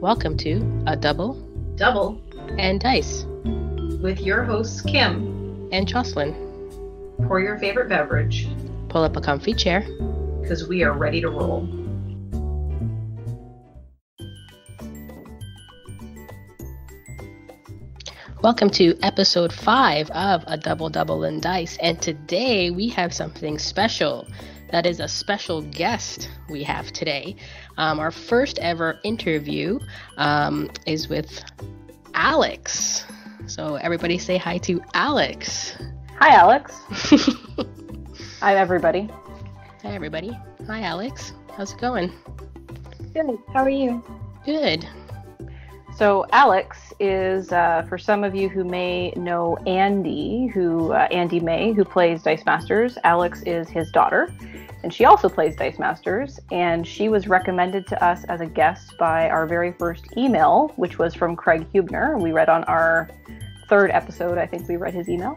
Welcome to A Double Double and Dice with your hosts Kim and Jocelyn. Pour your favorite beverage, Pull up a comfy chair, because we are ready to roll. Welcome to episode 5 of A Double and Dice, and today we have something special. That is a special guest we have today. Our first ever interview is with Alex. So everybody say hi to Alex. Hi, Alex. Hi, everybody. Hi, everybody. Hi, Alex. How's it going? Good. How are you? Good. So Alex is, for some of you who may know Andy May, who plays Dice Masters, Alex is his daughter, and she also plays Dice Masters, and she was recommended to us as a guest by our very first email, which was from Craig Hubner. We read on our third episode, I think we read his email,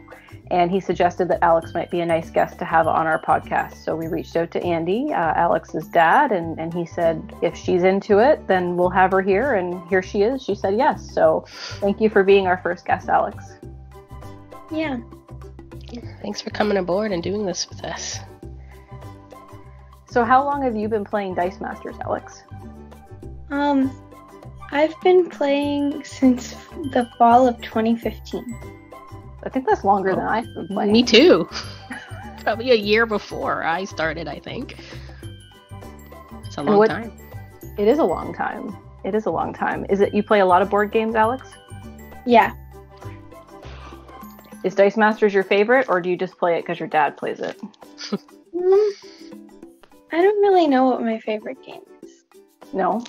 and he suggested that Alex might be a nice guest to have on our podcast. So we reached out to Andy, Alex's dad, and he said, if she's into it, then we'll have her here. And here she is. She said yes. So thank you for being our first guest, Alex. Yeah. Thanks for coming aboard and doing this with us. So how long have you been playing Dice Masters, Alex? I've been playing since the fall of 2015. I think that's longer than I've been playing. Me too. Probably a year before I started, I think. It's a long time. It is a long time. It is a long time. Is it you play a lot of board games, Alex? Yeah. Is Dice Masters your favorite, or do you just play it because your dad plays it? I don't really know what my favorite game is. No?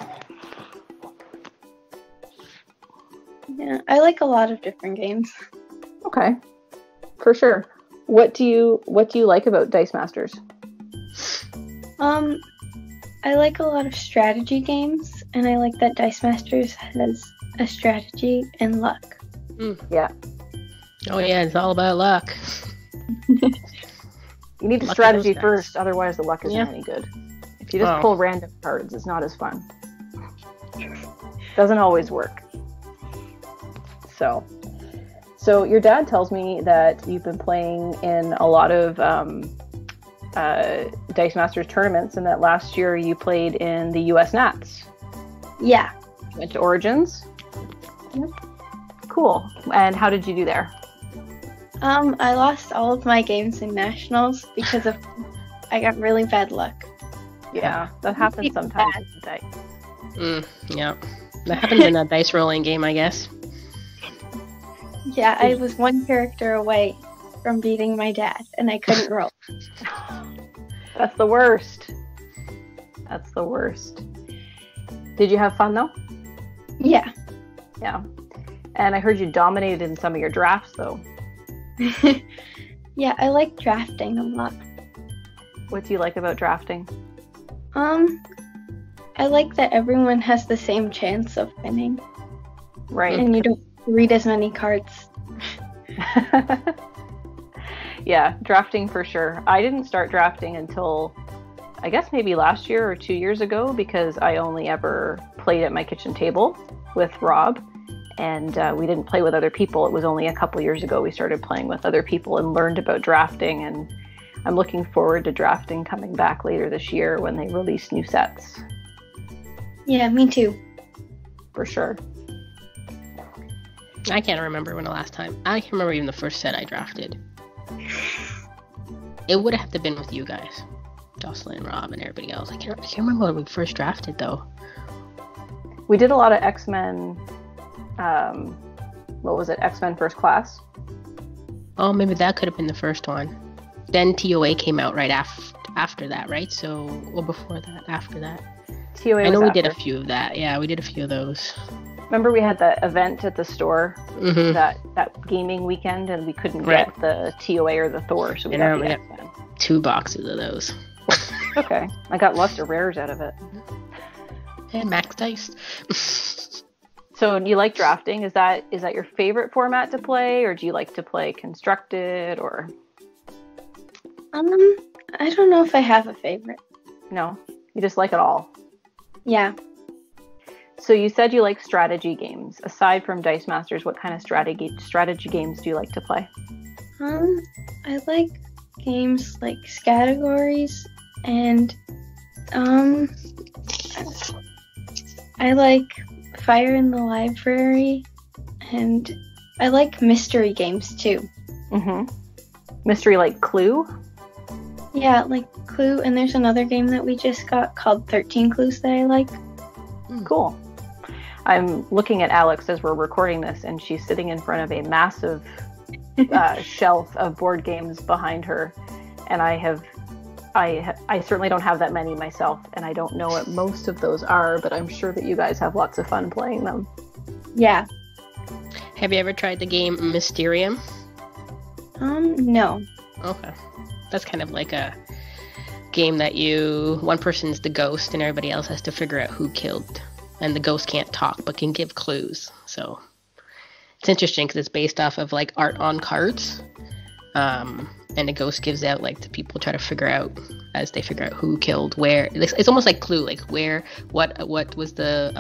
Yeah, I like a lot of different games. Okay, for sure. What do you like about Dice Masters? I like a lot of strategy games, and I like that Dice Masters has a strategy and luck. Yeah. Oh yeah, it's all about luck. You need the Luck strategy first, otherwise the luck isn't Yeah. any good. If you just pull random cards, it's not as fun. Doesn't always work. So your dad tells me that you've been playing in a lot of Dice Masters tournaments, and that last year you played in the US Nats. Yeah. Went to Origins. Yep. Cool. And how did you do there? I lost all of my games in Nationals because I got really bad luck. Yeah, that happens sometimes in Dice. Yeah. That happens in a dice rolling game, I guess. Yeah, I was one character away from beating my dad, and I couldn't roll. That's the worst. That's the worst. Did you have fun, though? Yeah. Yeah. And I heard you dominated in some of your drafts, though. Yeah, I like drafting a lot. What do you like about drafting? I like that everyone has the same chance of winning. Right. And you don't read as many cards. Yeah, drafting for sure. I didn't start drafting until, I guess maybe last year or 2 years ago, because I only ever played at my kitchen table with Rob, and we didn't play with other people. It was only a couple years ago we started playing with other people and learned about drafting, and I'm looking forward to drafting coming back later this year when they release new sets. Yeah, me too. For sure. I can't remember when the last time. I can't remember even the first set I drafted. It would have to been with you guys, Jocelyn, Rob, and everybody else. I can't remember when we first drafted though. We did a lot of X-Men. What was it? X-Men First Class. Oh, maybe that could have been the first one. Then TOA came out right after that, right? So, well, before that, after that. TOA. I know was we did after. a few of that. Yeah, we did a few of those. Remember we had that event at the store, Mm-hmm. that gaming weekend, and we couldn't get the TOA or the Thor, so we got the X-Men. 2 boxes of those. Okay, I got lots of rares out of it. And max dice. So you like drafting? Is that your favorite format to play, or do you like to play constructed, or? I don't know if I have a favorite. No, you just like it all. Yeah. So you said you like strategy games. Aside from Dice Masters, what kind of strategy games do you like to play? I like games like categories, and I like Fire in the Library, and I like mystery games too. Mystery like Clue? Yeah, like Clue, and there's another game that we just got called 13 Clues that I like. Cool. I'm looking at Alex as we're recording this, and she's sitting in front of a massive shelf of board games behind her, and I certainly don't have that many myself, and I don't know what most of those are, but I'm sure that you guys have lots of fun playing them. Yeah. Have you ever tried the game Mysterium? No. Okay. That's kind of like a game that one person's the ghost and everybody else has to figure out who killed. And the ghost can't talk but can give clues. So it's interesting because it's based off of like art on cards. And the ghost gives out like the people try to figure out as they figure out who killed where. It's almost like Clue, like where, what was the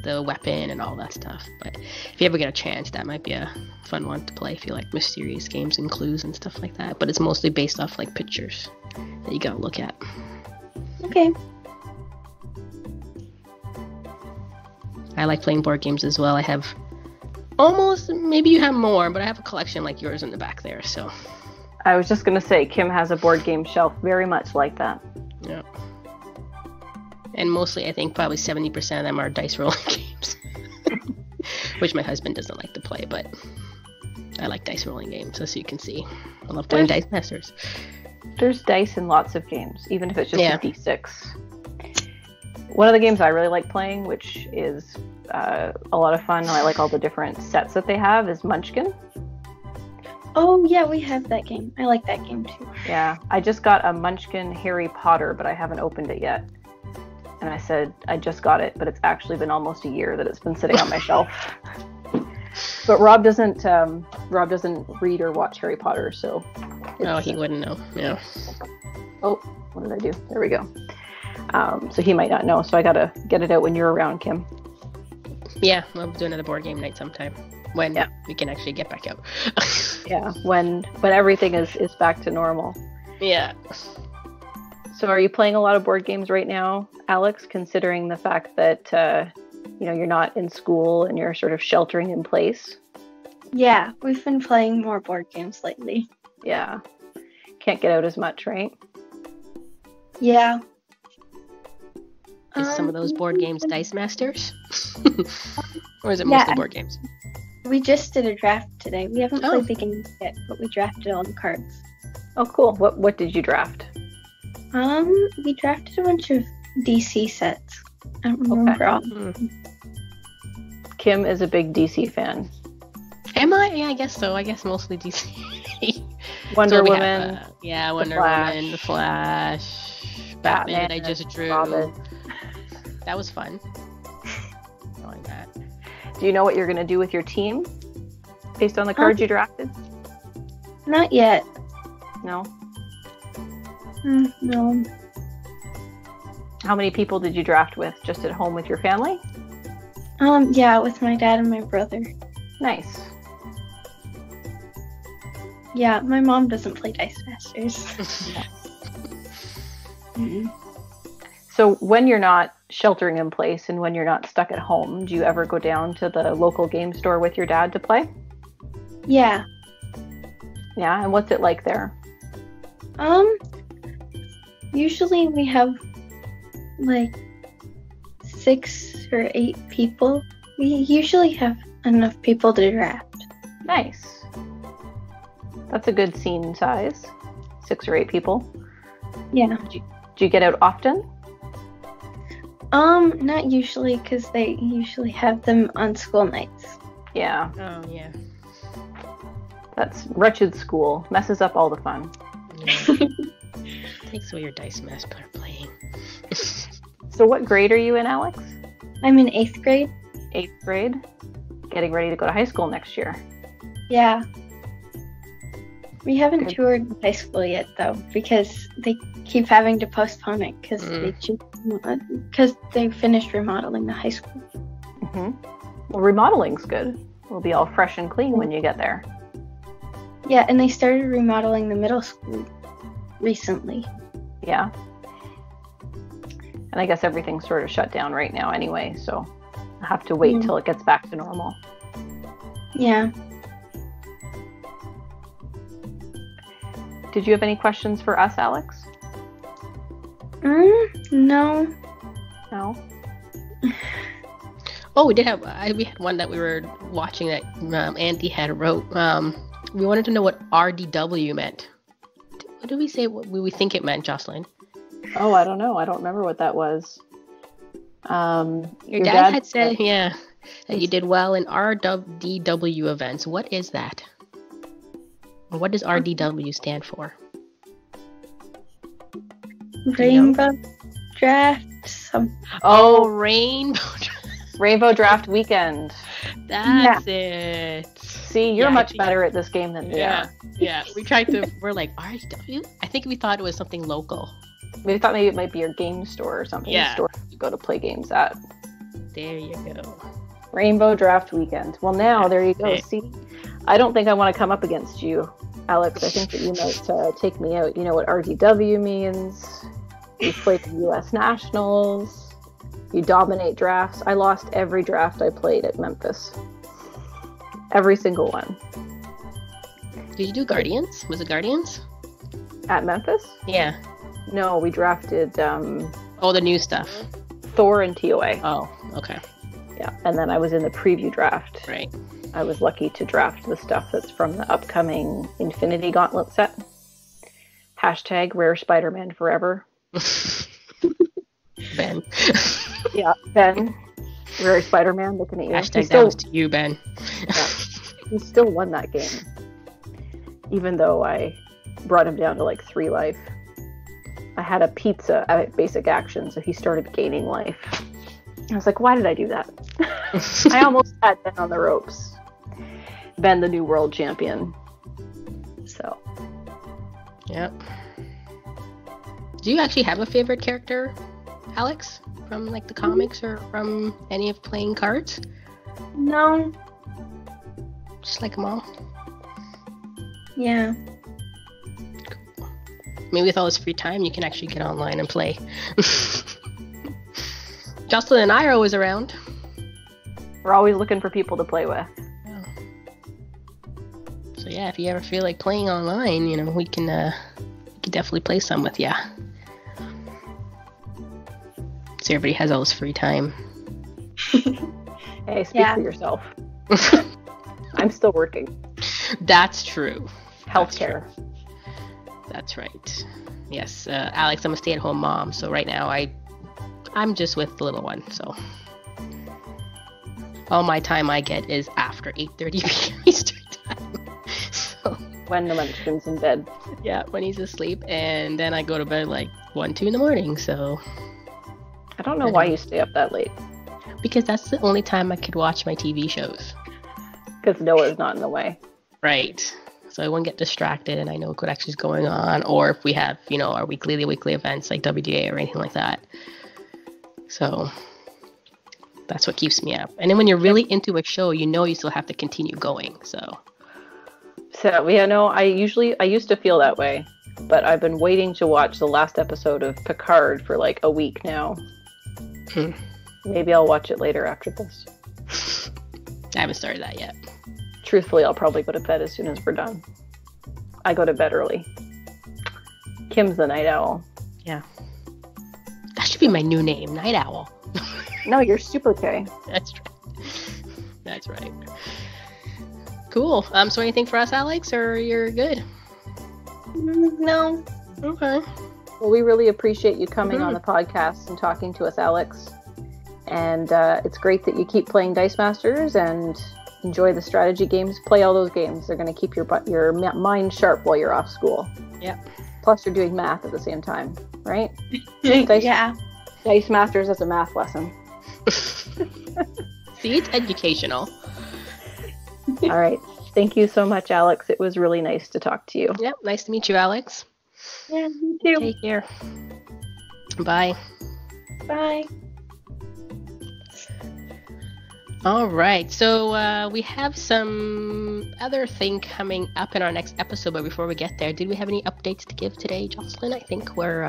weapon and all that stuff. But if you ever get a chance, that might be a fun one to play if you like mysterious games and clues and stuff like that. But it's mostly based off like pictures that you gotta look at. Okay. I like playing board games as well. I have maybe you have more, but I have a collection like yours in the back there, so. I was just going to say, Kim has a board game shelf very much like that. Yeah. And mostly, I think probably 70% of them are dice rolling games. Which my husband doesn't like to play, but I like dice rolling games, as you can see. I love playing Dice Masters. There's dice in lots of games, even if it's just a D6. One of the games I really like playing, which is a lot of fun, and I like all the different sets that they have, is Munchkin. Oh, yeah, we have that game. I like that game, too. Yeah, I just got a Munchkin Harry Potter, but I haven't opened it yet. And I said, I just got it, but it's actually been almost a year that it's been sitting on my shelf. But Rob doesn't read or watch Harry Potter, so... he wouldn't know, yeah. Oh, what did I do? There we go. So he might not know, so I gotta get it out when you're around, Kim. Yeah, we'll do another board game night sometime when we can actually get back out. Yeah, when everything is back to normal. Yeah. So are you playing a lot of board games right now, Alex, considering the fact that you're not in school and you're sort of sheltering in place? Yeah, we've been playing more board games lately. Yeah. Can't get out as much, right? Yeah. Is some of those board games Dice Masters? Or is it mostly board games? We just did a draft today. We haven't played the game yet, but we drafted all the cards. Oh, cool. What did you draft? We drafted a bunch of DC sets. I don't remember all. Kim is a big DC fan. Am I? Yeah, I guess so. I guess mostly DC. Wonder Woman. Wonder Woman, The Flash, Batman. I just drew. Robin. That was fun. Knowing that. Do you know what you're going to do with your team based on the cards you drafted? Not yet. No? No. How many people did you draft with? Just at home with your family? Yeah, with my dad and my brother. Nice. Yeah, my mom doesn't play Dice Masters. So when you're not sheltering in place and when you're not stuck at home, do you ever go down to the local game store with your dad to play? Yeah. Yeah, and what's it like there? Usually we have like 6 or 8 people. We usually have enough people to draft. Nice. That's a good scene size. 6 or 8 people. Yeah. Do you get out often? Not usually, because they usually have them on school nights. Yeah. Oh, yeah. That's wretched school. Messes up all the fun. Yeah. Takes away your Dice Master playing. So what grade are you in, Alex? I'm in 8th grade. 8th grade? Getting ready to go to high school next year. Yeah. We haven't toured high school yet, though, because they keep having to postpone it because they choose because they finished remodeling the high school. Well, remodeling's good. It'll be all fresh and clean when you get there. Yeah, and they started remodeling the middle school recently. Yeah. And I guess everything's sort of shut down right now anyway, so I'll have to wait till it gets back to normal. Yeah. Did you have any questions for us, Alex? No. No? Oh, we had one that we were watching that Andy had wrote. We wanted to know what RDW meant. What did we say? What we think it meant, Jocelyn? Oh, I don't know. I don't remember what that was. Your dad had said, that you did well in RDW events. What is that? What does RDW stand for? Rainbow Draft. Rainbow Draft Weekend. That's it. See, you're much better at this game than we are. Yeah, we're like, RDW? I think we thought it was something local. We thought maybe it might be your game store or something. Yeah. Store you go to play games at. There you go. Rainbow Draft Weekend. Well, now, there you go. See, I don't think I want to come up against you, Alex. I think that you might take me out. You know what RDW means. You played the U.S. Nationals. You dominate drafts. I lost every draft I played at Memphis. Every single one. Did you do Guardians? Was it Guardians? At Memphis? Yeah. No, we drafted... the new stuff. Thor and TOA. Oh, okay. Yeah, and then I was in the preview draft. Right. I was lucky to draft the stuff that's from the upcoming Infinity Gauntlet set. # Rare Spider-Man Forever. Ben. Yeah, Ben. Rare Spider-Man looking at you. That was to you, Ben. Yeah, he still won that game. Even though I brought him down to like 3 life. I had a pizza at basic action, so he started gaining life. I was like, why did I do that? I almost had Ben on the ropes. Ben, the new world champion. So. Yep. Do you actually have a favorite character, Alex? From like the comics or from any of playing cards? No. Just like them all? Yeah. Cool. Maybe with all this free time, you can actually get online and play. Jocelyn and I are always around. We're always looking for people to play with. Oh. So yeah, if you ever feel like playing online, we can definitely play some with ya. So everybody has all this free time. Hey, speak for yourself. I'm still working. That's true. Healthcare. That's right. Yes, Alex, I'm a stay-at-home mom, so right now I'm just with the little one, so all my time I get is after 8:30 p.m. Eastern time. So, when the munchkin's in bed. Yeah, when he's asleep, and then I go to bed like 1, 2 in the morning, so... I don't know why you stay up that late. Because that's the only time I could watch my TV shows. Because Noah's not in the way. Right. So I won't get distracted and I know what actually is going on. Or if we have, our weekly events like WDA or anything like that. So that's what keeps me up. And then when you're really into a show, you still have to continue going. So yeah, no, I used to feel that way. But I've been waiting to watch the last episode of Picard for like a week now. Maybe I'll watch it later after this. I haven't started that yet. Truthfully, I'll probably go to bed as soon as we're done. I go to bed early. Kim's the night owl. Yeah. That should be my new name, Night Owl. No, you're Super K. That's right. Cool. So anything for us, Alex, or you're good? No. Okay. Well, we really appreciate you coming on the podcast and talking to us, Alex. And it's great that you keep playing Dice Masters and enjoy the strategy games. Play all those games. They're going to keep your mind sharp while you're off school. Yep. Plus, you're doing math at the same time, right? Yeah. Dice Masters as a math lesson. See, it's educational. All right. Thank you so much, Alex. It was really nice to talk to you. Yep. Nice to meet you, Alex. Yeah, me too. Take care. Bye. Bye. All right, so we have some other thing coming up in our next episode, but before we get there, did we have any updates to give today, Jocelyn? I think we're...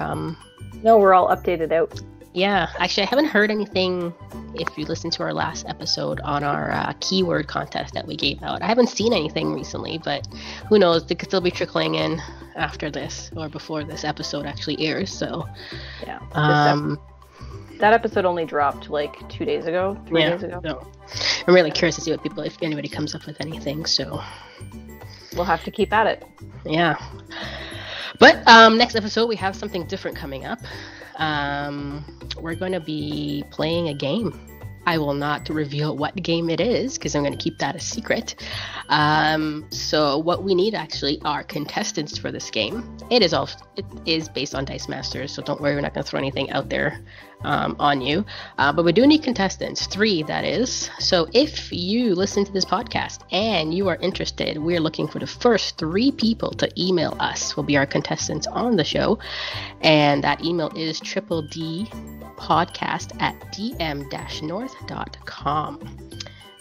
No, we're all updated out. Yeah, actually, I haven't heard anything, if you listened to our last episode, on our keyword contest that we gave out. I haven't seen anything recently, but who knows, they could still be trickling in after this, or before this episode actually airs, so... Yeah. That episode only dropped like 2 days ago, 3 days ago. So I'm really curious to see what people, if anybody comes up with anything. So we'll have to keep at it. Yeah. But next episode we have something different coming up. We're going to be playing a game. I will not reveal what game it is because I'm going to keep that a secret. So what we need actually are contestants for this game. It is based on Dice Masters, so don't worry, we're not going to throw anything out there on you. But we do need contestants, 3 that is. So if you listen to this podcast and you are interested, we're looking for the first 3 people to email us will be our contestants on the show. And that email is trippledpodcast@dm-north.com.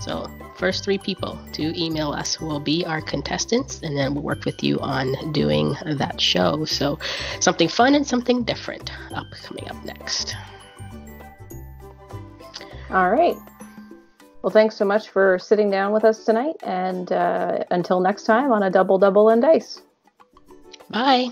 So first 3 people to email us will be our contestants, and then we'll work with you on doing that show. So something fun and something different coming up next. All right. Well, thanks so much for sitting down with us tonight, and until next time on a Double and Dice. Bye.